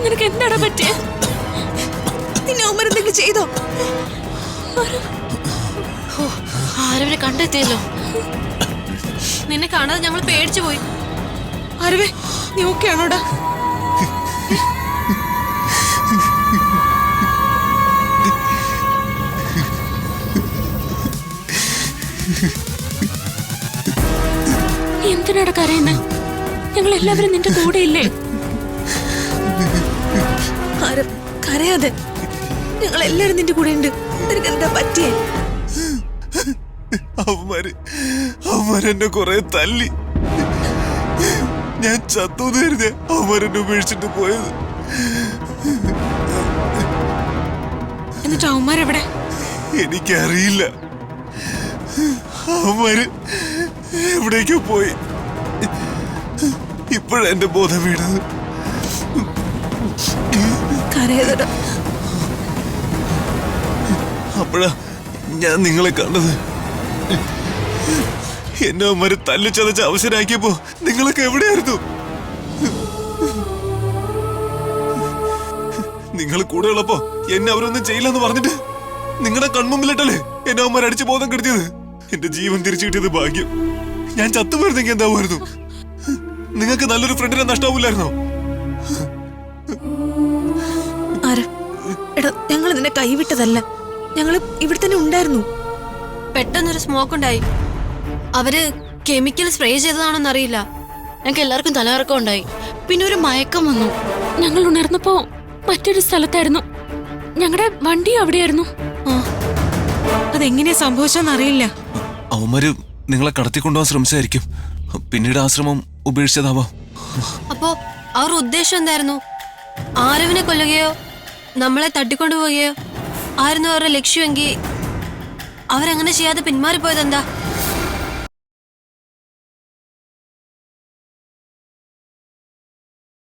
നിനക്ക് എന്താടാ പറ്റിയ? നിന്നെ അവന്മാരെന്തെങ്കിലും ചെയ്തോ? ആരവനെ കണ്ടെത്തിയല്ലോ. നിന്നെ കാണാതെ ഞങ്ങൾ പേടിച്ചു പോയി. ആരവേ, നീ ഓക്കെ ആണോടാ? എന്തിനാടാ കരയുന്നേ? ഞങ്ങൾ എല്ലാവരും നിന്റെ കൂടെ ഇല്ലേ? കരയാതെ, ഞങ്ങൾ എല്ലാരും നിന്റെ കൂടെ ഉണ്ട്. നിനക്ക് എന്താ പറ്റിയേ? അവന്മാരെന്നെ കുറെ തല്ലി. ഞാൻ ചത്തൂന്ന് കരുതിയ അവന്മാരെന്നെ ഉപേക്ഷിച്ചിട്ട് പോയത്. എന്നിട്ട് അവന്മാരെവിടെ? എനിക്കറിയില്ല. അവന്മാര് എവിടേക്കോ പോയി. ഇപ്പോഴെന്റെ ബോധം വീണത്. കരയാതെടാ. അപ്പോഴാ ഞാൻ നിങ്ങളെ കണ്ടത്. എന്നെ അവന്മാര് തല്ലിച്ചതച്ച് അവസരാക്കിയപ്പോ നിങ്ങളൊക്കെ എവിടെയായിരുന്നു? നിങ്ങൾ കൂടെ ഉള്ളപ്പോ എന്നെ അവരൊന്നും ചെയ്യില്ലെന്ന് പറഞ്ഞിട്ട് നിങ്ങളുടെ കൺമുമ്പിലിട്ടല്ലേ എന്നെ അവന്മാർ അടിച്ച് ബോധം കെടുത്തിയത്. എന്റെ ജീവൻ തിരിച്ചു കിട്ടിയത് ഭാഗ്യം. ഞാൻ ചത്തുപോയിരുന്നെങ്കിൽ എന്താവുമായിരുന്നു? നിങ്ങൾക്ക് നല്ലൊരു ഫ്രണ്ടിനെ നഷ്ടാവൂലായിരുന്നോ? എടാ, ഞങ്ങൾ നിന്നെ കൈവിട്ടതല്ല. ഞങ്ങൾ ഇവിടെ തന്നെ ഉണ്ടായിരുന്നു. പെട്ടെന്നൊരു സ്മോക്ക് ഉണ്ടായി. അവര് കെമിക്കൽ സ്പ്രേ ചെയ്തതാണെന്നറിയില്ല. ഞങ്ങൾക്ക് എല്ലാവർക്കും തലകറക്കം ഉണ്ടായി. പിന്നെ ഒരു മയക്കം വന്നു. ഞങ്ങൾ ഉണർന്നപ്പോ മറ്റൊരു സ്ഥലത്തായിരുന്നു. ഞങ്ങളുടെ വണ്ടി അവിടെയായിരുന്നു. അതെങ്ങനെയാ സംഭവിച്ചെന്നറിയില്ല. അവന്മാര് നിങ്ങളെ കടത്തിക്കൊണ്ടുപോകാൻ ശ്രമിച്ചായിരിക്കും. പിന്നീട് ആശ്രമം ഉപേക്ഷിച്ചതാവാം. അപ്പോ അവർ ഉദ്ദേശം എന്തായിരുന്നു? ആരവിനെ കൊല്ലുകയോ നമ്മളെ തട്ടിക്കൊണ്ടുപോവുകയോ ആയിരുന്നു അവരുടെ ലക്ഷ്യമെങ്കിൽ അവരങ്ങനെ ചെയ്യാതെ പിന്മാറിപ്പോയതെന്താ?